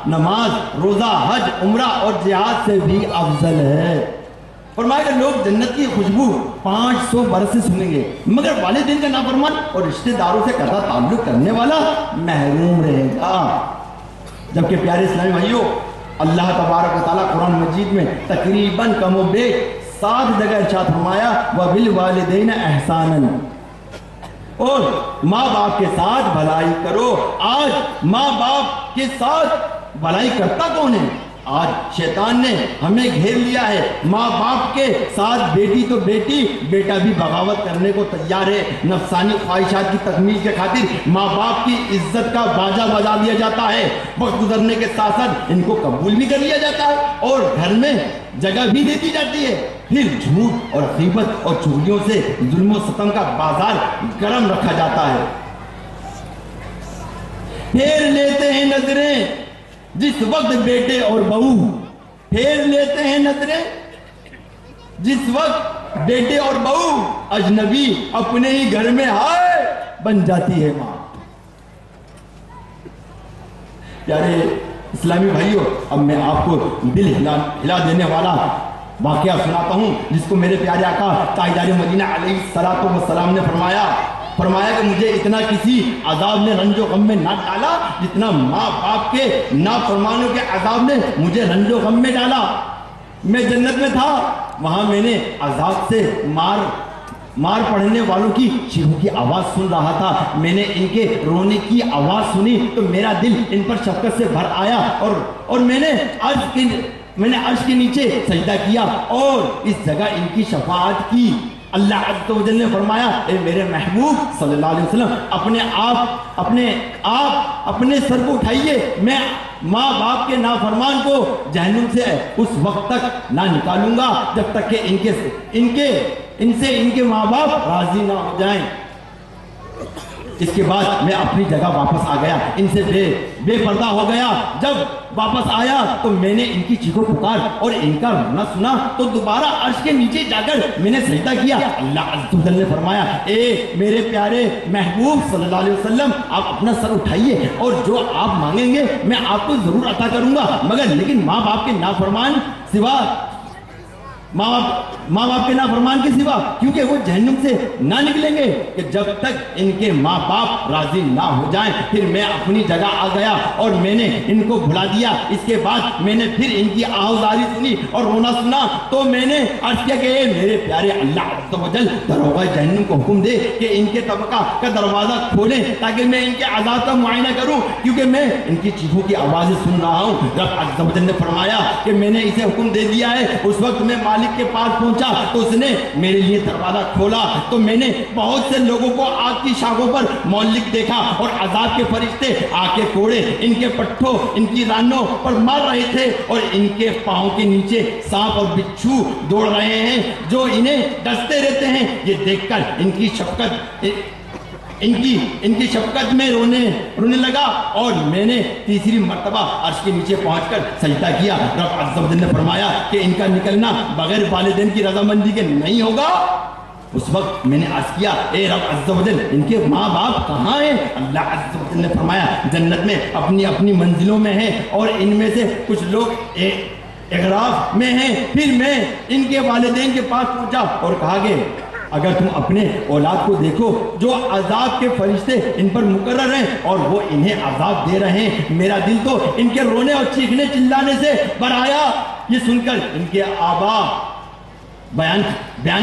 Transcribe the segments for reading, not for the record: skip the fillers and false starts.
نماز روزہ حج عمرہ اور جہاد سے بھی افضل ہے۔ فرمایا کہ لوگ جنت کی خوشبو 500 برس سے سنیں گے، مگر والدین کا نافرمان اور رشتہ داروں سے قطع تعلق کرنے والا محروم رہے گا۔ جبکہ پیارے اسلامی بھائیوں، اللہ تبارک و تعالیٰ قرآن مجید میں تقریباً کم و بیش 7 جگہ ارشاد فرمایا وَبِالْوَالِدَيْنَ احسانًا، اور ماں باپ کے ساتھ بھلائی کرو۔ آج ماں باپ کے ساتھ بھلائی کرتا کون ہے؟ آج شیطان نے ہمیں گھیر لیا ہے۔ ماں باپ کے ساتھ بیٹی تو بیٹی، بیٹا بھی بغاوت کرنے کو تیار ہے۔ نفسانی خواہشات کی تکمیل کے خاطر ماں باپ کی عزت کا باجا بجا دیا جاتا ہے۔ وقت گزرنے کے ساتھ ساتھ ان کو قبول بھی کر لیا جاتا ہے اور گھر میں جگہ بھی دے دی جاتی ہے۔ پھر جھوٹ اور غیبت اور چغلیوں سے ظلم و ستم کا بازار گرم رکھا جاتا ہے۔ پھیر لیتے ہیں نظریں جس وقت بیٹے اور بہو، پھیر لیتے ہیں نظریں جس وقت بیٹے اور بہو، اجنبی اپنے ہی گھر میں ہائے بن جاتی ہے ماں۔ پیارے اسلامی بھائیوں، اب میں آپ کو دل ہلا دینے والا واقعہ سناتا ہوں، جس کو میرے پیارے آقا تاجدار مدینہ علیہ السلام نے فرمایا کہ مجھے اتنا کسی عذاب نے رنج و غم میں نہ ڈالا جتنا ماں باپ کے نافرمانوں کے عذاب نے مجھے رنج و غم میں ڈالا۔ میں جنت میں تھا، وہاں میں نے عذاب سے مار پڑھنے والوں کی چیخوں کی آواز سن رہا تھا۔ میں نے ان کے رونے کی آواز سنی تو میرا دل ان پر شفقت سے بھر آیا اور میں نے عرش کے نیچے سجدہ کیا اور اس جگہ ان کی شفاعت کی۔ اللہ عز و جل نے فرمایا، اے میرے محبوب صلی اللہ علیہ وسلم، اپنے سر کو اٹھائیے، میں ماں باپ کے نافرمان کو جہنم سے اس وقت تک نہ نکالوں گا جب تک کہ ان کے ماں باپ راضی نہ ہو جائیں۔ اس کے بعد میں اپنی جگہ واپس آ گیا، ان سے بے پردہ ہو گیا۔ جب واپس آیا تو میں نے ان کی چیخو پکار اور ان کا رونا سنا تو دوبارہ عرش کے نیچے جا کر میں نے سجدہ کیا۔ اللہ عز و جل نے فرمایا، اے میرے پیارے محبوب صلی اللہ علیہ وسلم، آپ اپنا سر اٹھائیے اور جو آپ مانگیں گے میں آپ کو ضرور عطا کروں گا، لیکن ماں باپ کے نافرمان کے سوا کیونکہ وہ جہنم سے نہ نکلیں گے کہ جب تک ان کے ماں باپ راضی نہ ہو جائیں۔ پھر میں اپنی جگہ آ گیا اور میں نے ان کو بھلا دیا۔ اس کے بعد میں نے پھر ان کی آہوزاری سنی اور رونا سنا تو میں نے عرض کیا کہ اے میرے پیارے اللہ عز و جل، دروغہ جہنم کو حکم دے کہ ان کے طبقہ کا دروازہ کھولیں تاکہ میں ان کے عذاب کا معائنہ کروں، کیونکہ میں ان کی چیخوں کی آوازیں سن رہا ہوں۔ رب عز و جل نے فرمایا کہ میں نے اسے حکم دے دیا ہے۔ اس وقت میں مالک کے پاس پہنچا تو اس نے میرے لیے دروازہ کھولا تو میں نے بہت سے لوگوں کو آگ کی شاخوں پر معلق دیکھا اور عذاب کے فرشتے آگ کے کوڑے ان کے پٹھوں ان کی رانوں پر مار رہے تھے اور ان کے پاؤں کے نیچے سانپ اور بچھو دوڑ رہے ہیں جو انہیں ڈستے رہتے ہیں۔ یہ دیکھ کر ان کی شفقت میں رونے لگا اور میں نے تیسری مرتبہ عرش کے نیچے پہنچ کر سجدہ کیا۔ رب عز و جل نے فرمایا کہ ان کا نکلنا بغیر والدین کی رضامندی کے نہیں ہوگا۔ اس وقت میں نے عرض کیا، اے رب عز و جل، ان کے ماں باپ کہاں ہیں؟ اللہ عز و جل نے فرمایا، جنت میں اپنی اپنی منزلوں میں ہیں اور ان میں سے کچھ لوگ اغراف میں ہیں۔ پھر میں ان کے والدین کے پاس پہنچا اور کہا کہ اگر تم اپنے اولاد کو دیکھو جو عذاب کے فرشتے ان پر مقرر ہیں اور وہ انہیں عذاب دے رہے ہیں، میرا دل تو ان کے رونے اور چیخنے چلانے سے بھر آیا۔ یہ سن کر ان کے آبا بیان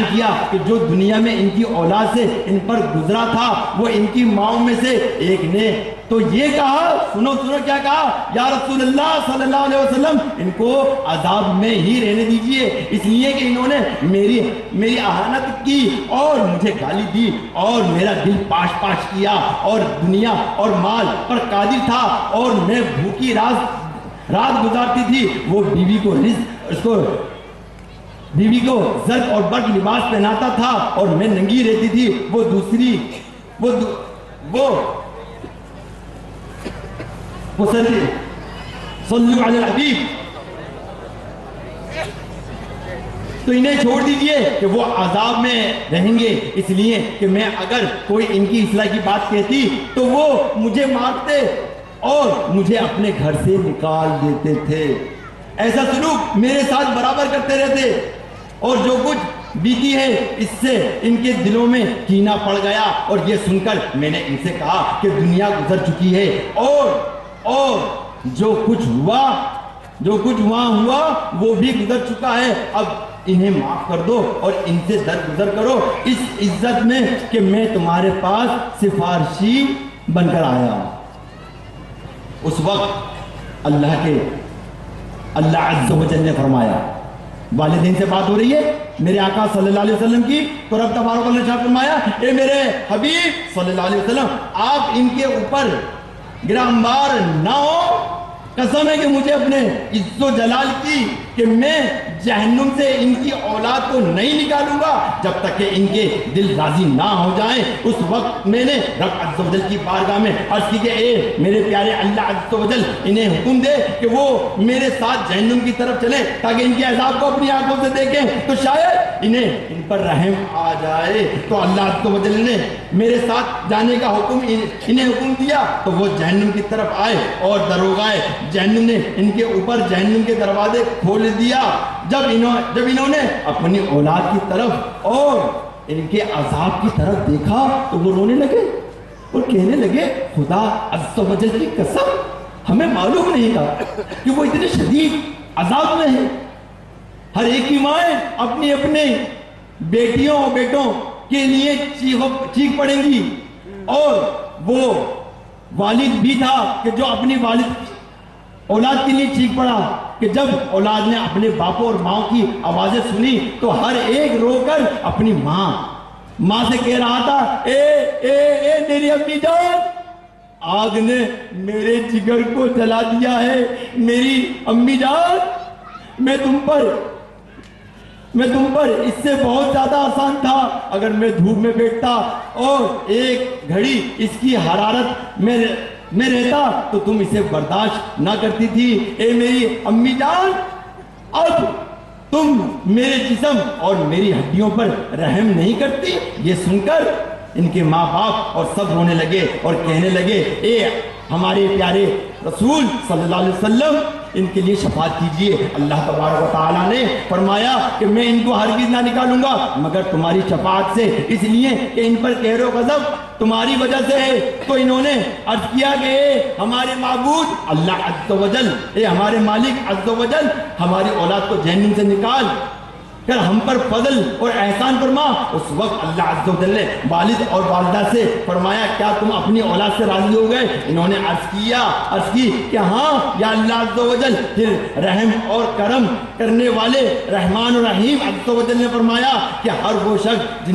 کیا کہ جو دنیا میں ان کی اولاد سے ان پر گزرا تھا وہ ان کی ماؤں میں سے ایک نے تو یہ کہا، سنو کیا کہا، یا رسول اللہ صلی اللہ علیہ وسلم، ان کو عذاب میں ہی رہنے دیجئے، اس لیے کہ انہوں نے میری اہانت کی اور مجھے گالی دی اور میرا دل پاش کیا اور دنیا اور مال پر قادر تھا اور میں بھوکی رات گزارتی تھی۔ وہ بیوی کو زرق اور برق لباس پہناتا تھا اور میں ننگی رہتی تھی۔ صلو علی الحبیب، تو انہیں چھوڑ دیجئے کہ وہ عذاب میں رہیں گے، اس لیے کہ میں اگر کوئی ان کی اصلاح کی بات کہتی تو وہ مجھے مارتے اور مجھے اپنے گھر سے نکال دیتے تھے. ایسا سلوک میرے ساتھ برابر کرتے رہتے اور جو کچھ بیتی ہے اس سے ان کے دلوں میں کینہ پڑ گیا. اور یہ سن کر میں نے ان سے کہا کہ دنیا گزر چکی ہے اور جو کچھ وہاں ہوا وہ بھی گزر چکا ہے. اب انہیں معاف کر دو اور ان سے درگزر کرو اس عزت میں کہ میں تمہارے پاس سفارشی بن کر آیا ہوں. اس وقت اللہ عز و جل نے فرمایا, والدین سے بات ہو رہی ہے میرے آقا صلی اللہ علیہ وسلم کی, تو رب تبارک و تعالی نے فرمایا اے میرے حبیب صلی اللہ علیہ وسلم آپ ان کے اوپر گرامبار نہ ہو. قسم ہے کہ مجھے اپنے عز و جلال کی کہ میں جہنم سے ان کی اولاد کو نہیں نکالوں گا جب تک کہ ان کے دل راضی نہ ہو جائیں. اس وقت میں نے رب عز و جل کی بارگاہ میں عرض کی کہ اے میرے پیارے اللہ عز و جل انہیں حکم دے کہ وہ میرے ساتھ جہنم کی طرف چلیں تاکہ ان کے عذاب کو اپنی آنکھوں سے دیکھیں تو شاید ان پر رحم آ جائے. تو اللہ عز و جل نے میرے ساتھ جانے کا انہیں حکم دیا تو وہ جہنم کی طرف آئے اور دروغائے جہنم نے ان کے اوپر جہنم کے دروازے کھول دیا. جب انہوں نے اپنی اولاد کی طرف اور ان کے عذاب کی طرف دیکھا تو وہ رونے لگے اور کہنے لگے خدا عز و جل کی قسم ہمیں معلوم نہیں تھا کہ وہ اتنے شدید عذاب میں ہیں. ہر ایک کی مائیں اپنی بیٹیوں اور بیٹوں کے لیے چیخ پڑیں گی اور وہ والد بھی تھا کہ جو اپنی اولاد کے لیے چیخ پڑا کہ جب اولاد نے اپنے باپوں اور ماں کی آوازیں سنی تو ہر ایک رو کر اپنی ماں سے کہہ رہا تھا اے میری امی جان, آگ نے میرے جگر کو جلا دیا ہے. میری امی جان میں تم پر اس سے بہت زیادہ آسان تھا اگر میں دھوپ میں بیٹھتا اور ایک گھڑی اس کی حرارت میں رہتا تو تم اسے برداشت نہ کرتی تھی. اے میری امی جان اب تم میرے جسم اور میری ہڈیوں پر رحم نہیں کرتی. یہ سن کر ان کے ماں باپ اور سب رونے لگے اور کہنے لگے اے ہمارے پیارے رسول صلی اللہ علیہ وسلم ان کے لیے شفاعت کیجئے. اللہ تبارک و تعالیٰ نے فرمایا کہ میں ان کو ہرگز نہ نکالوں گا مگر تمہاری شفاعت سے, اس لیے کہ ان پر قہر و غضب تمہاری وجہ سے ہے. تو انہوں نے عرض کیا کہ اے ہمارے معبود اللہ عز و جل, اے ہمارے مالک عز و جل, ہماری اولاد کو جہنم سے نکال کر ہم پر فضل اور احسان فرما. اس وقت اللہ عز و جل نے والد اور والدہ سے فرمایا کیا تم اپنی اولاد سے راضی ہو گئے؟ انہوں نے عرض کی کہ ہاں یا اللہ عز و جل. پھر رحم اور کرم کرنے والے رحمان و رحیم عز و جل نے فرمایا کہ ہر وہ شخص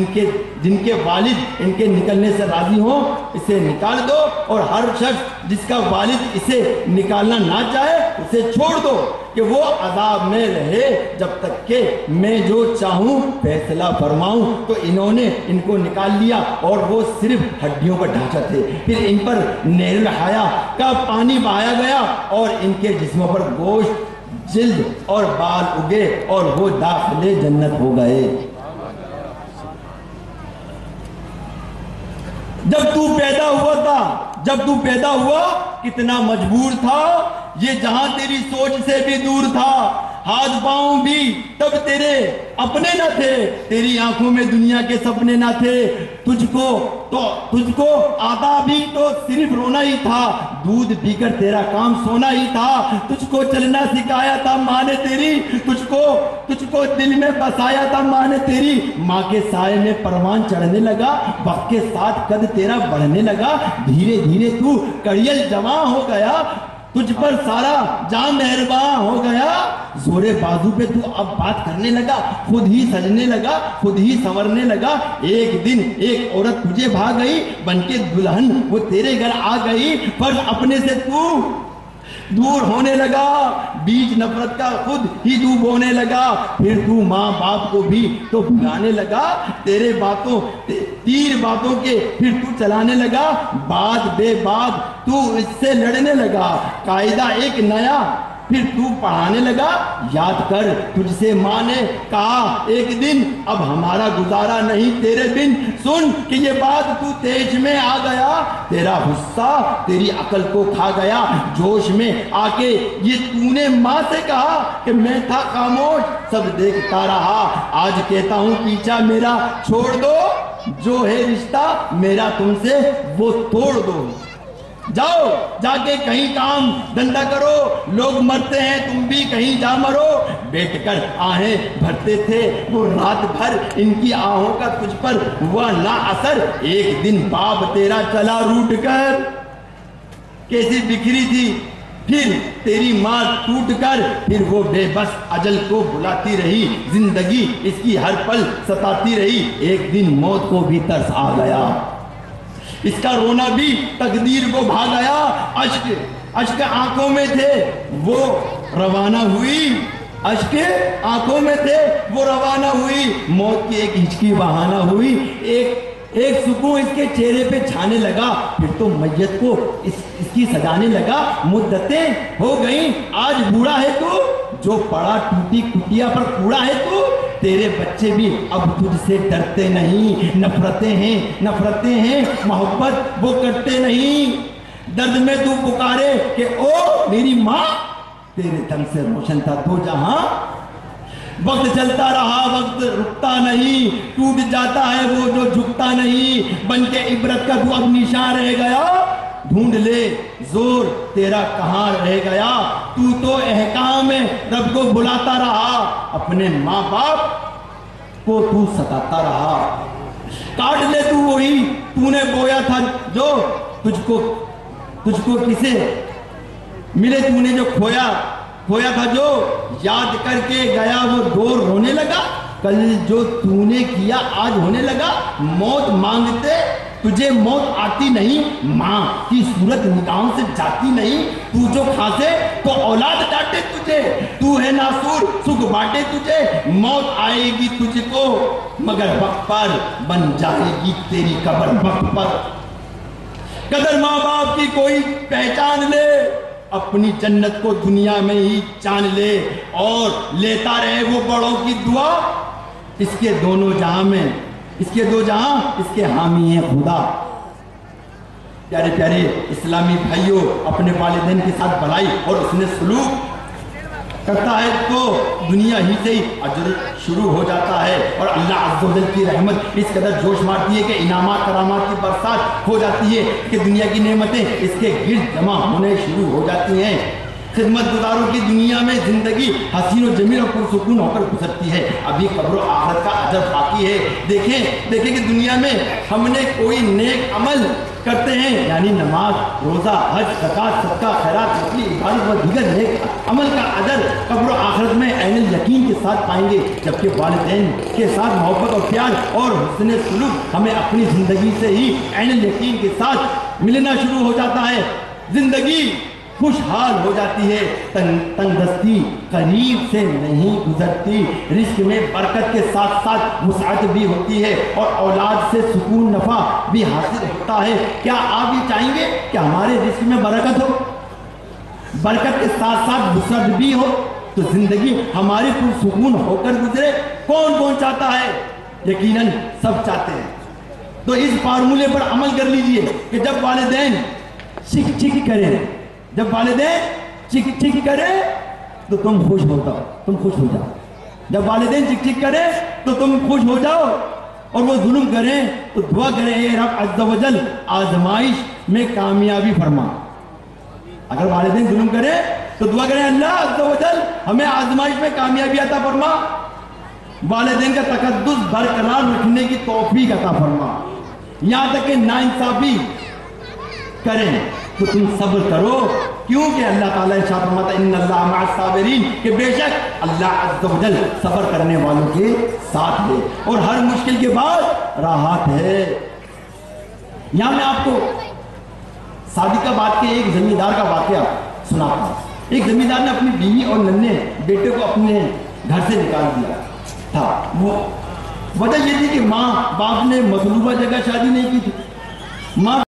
جن کے والد ان کے نکلنے سے راضی ہوں اسے نکال دو, اور ہر شخص جس کا والد اسے نکالنا نہ چاہے اسے چھوڑ دو کہ وہ عذاب میں رہے جب تک کہ میں جو چاہوں فیصلہ فرماؤں. تو انہوں نے ان کو نکال لیا اور وہ صرف ہڈیوں کا ڈھانچہ تھے. پھر ان پر نہر الحیا کا پانی بہایا گیا اور ان کے جسموں پر گوشت, جلد اور بال اگے اور وہ داخل جنت ہو گئے. جب تو پیدا ہوا کتنا مجبور تھا, یہ جہاں تیری سوچ سے بھی دور تھا, ہاتھ پاؤں بھی تب تیرے اپنے نہ تھے, تیری آنکھوں میں دنیا کے سپنے نہ تھے, تجھ کو آتا بھی تو صرف رونا ہی تھا, دودھ پی کر تیرا کام سونا ہی تھا, تجھ کو چلنا سکھایا تھا ماں نے تیری, تجھ کو دل میں بسایا تھا ماں نے تیری. ماں کے سائے میں پروان چڑھنے لگا, وقت کے ساتھ قد تیرا بڑھنے لگا, دھیرے دھیرے تو کڑیل جوان ہو گیا, تجھ پر سارا جان مہرباں ہو گیا, زورے بازو پہ تو اب بات کرنے لگا, خود ہی سجنے لگا, خود ہی سنورنے لگا. ایک دن ایک عورت تجھے بھا گئی, بن کے دلہن وہ تیرے گھر آ گئی, پر اپنے سے تو دور ہونے لگا, بیچ نفرت کا خود ہی تو بونے لگا, پھر تو ماں باپ کو بھی تو بھگانے لگا, تیر باتوں کے پھر تو چلانے لگا, بات بے بات تو اس سے لڑنے لگا, قاعدہ ایک نیا پھر تو پڑھانے لگا. یاد کر تجھ سے ماں نے کہا ایک دن اب ہمارا گزارا نہیں تیرے بن. سن کہ یہ بات تو تیج میں آ گیا, تیرا غصہ تیری عقل کو کھا گیا. جوش میں آ کے یہ تو نے ماں سے کہا کہ میں تھا خاموش سب دیکھتا رہا. آج کہتا ہوں پیچھا میرا چھوڑ دو, جو ہے رشتہ میرا تم سے وہ توڑ دو. جاؤ جا کے کہیں کام دھندا کرو, لوگ مرتے ہیں تم بھی کہیں جا مرو. بیٹھ کر آہیں بھرتے تھے وہ رات بھر, ان کی آہوں کا تجھ پر ہوا نا اثر. ایک دن باپ تیرا چلا روٹ کر, کیسی بکھری تھی پھر تیری ماں ٹوٹ کر. پھر وہ بے بس اجل کو بلاتی رہی, زندگی اس کی ہر پل ستاتی رہی. ایک دن موت کو بھی ترس آ گیا, اس کا رونا بھی تقدیر کو بھا گیا. اشک آنکھوں میں تھے وہ روانہ ہوئی, اشک آنکھوں میں تھے وہ روانہ ہوئی. موت کی ایک ہچکی بہانہ ہوئی, ایک سکون اس کے چہرے پہ چھانے لگا. پھر تو میت کو اس کی سجانے لگا. مدتیں ہو گئیں آج بوڑھا ہے تو, جو پڑا ٹوٹی کٹیا پر کوڑا ہے تو. تیرے بچے بھی اب تجھ سے ڈرتے نہیں, نفرتیں ہیں محبت وہ کرتے نہیں. درد میں تو پکارے کہ او میری ماں, تیرے دم سے روشن تھا دو جہاں. وقت چلتا رہا وقت رکتا نہیں, ٹوٹ جاتا ہے وہ جو جھکتا نہیں. بن کے عبرت کا تو اب نشان رہ گیا, ڈھونڈ لے زور تیرا کہاں رہ گیا. تو احکام رب کو بلاتا رہا, اپنے ماں باپ کو تو ستاتا رہا. کاٹ لے تو وہی تو نے بویا تھا جو تجھ کو کسے ملے, تو نے جو کھویا تھا جو. یاد کر کے گیا وہ دور رونے لگا, کل جو تو نے کیا آج ہونے لگا. موت مانگتے تجھے موت آتی نہیں, ماں کی صورت نگاہوں سے جاتی نہیں. تو جو کھاسے تو اولاد ڈانٹے تجھے, تو ہے ناسور سکھ بانٹے تجھے. موت آئے گی تجھ کو مگر وقت پر, بن جائے گی تیری قبر وقت پر. قدر ماں باپ کی کوئی پہچان لے, اپنی جنت کو دنیا میں ہی جان لے. اور لیتا رہے وہ بڑوں کی دعا, اس کے دونوں جہاں میں اس کے دو جہاں اس کے حامی ہیں خدا. پیارے پیارے اسلامی بھائیوں, اپنے والدین کے ساتھ بھلائی اور اس نے سلوک کرتا ہے تو دنیا ہی سے ہی اجر شروع ہو جاتا ہے. اور اللہ عز و جل کی رحمت اس قدر جوش مارتی ہے کہ انعامات کرامات کی برسات ہو جاتی ہے کہ دنیا کی نعمتیں اس کے گرد جمع ہونے شروع ہو جاتی ہیں. خدمت گزاروں کی دنیا میں زندگی حسین و جمیل اور پرسکون ہو کر گزرتی ہے. ابھی قبر و آخرت کا اجر باقی ہے. دیکھیں کہ دنیا میں ہم نے کوئی نیک عمل کرتے ہیں, یعنی نماز, روزہ, حج, زکوٰۃ, صدقہ, خیرات, نفلی عبادت و دیگر نیک عمل کا اجر قبر و آخرت میں عین الیقین کے ساتھ پائیں گے. جبکہ والدین کے ساتھ محبت اور پیار اور حسن سلوک ہمیں اپنی زندگی سے ہی عین الیقین کے ساتھ ملنا شروع ہو جاتا ہے. زندگی خوشحال ہو جاتی ہے, تنگ دستی قریب سے نہیں گزرتی. رزق میں برکت کے ساتھ ساتھ وسعت بھی ہوتی ہے اور اولاد سے سکون نفع بھی حاصل ہوتا ہے. کیا آپ یہ چاہیں گے کہ ہمارے رزق میں برکت ہو, برکت کے ساتھ ساتھ وسعت بھی ہو, تو زندگی ہماری پرسکون ہو کر گزرے؟ کون چاہتا ہے؟ یقیناً سب چاہتے ہیں. تو اس فارمولے پر عمل کر لیجئے کہ جب والدین چک کریں, جب والدین چک کرے تو تم خوش ہو جاؤ. جب والدین چک کرے تو تم خوش ہو جاؤ, اور وہ ظلم کریں تو دعا کریں اے رب عز و جل آزمائش میں کامیابی فرما. اگر والدین ظلم کریں تو دعا کریں اللہ عز و جل ہمیں آزمائش میں کامیابی عطا فرما, والدین کا تقدس برقرار رکھنے کی توفیق عطا فرما. یہاں تک کہ ناانصافی کریں تو تم صبر کرو, کیونکہ اللہ تعالیٰ ارشاد فرماتا ہے ان اللہ مع الصابرین, کہ بے شک اللہ عز و جل صبر کرنے والوں کے ساتھ ہے اور ہر مشکل کے بعد راحت ہے. یہاں میں آپ کو صادقہ بات کے ایک زمیندار کا واقعہ سناتا ہوں. ایک زمیندار نے اپنی بیوی اور ننھے بیٹے کو اپنے گھر سے نکال دیا تھا. وہ وجہ یہ تھی کہ ماں باپ نے مطلوبہ جگہ شادی نہیں کی تھی. ماں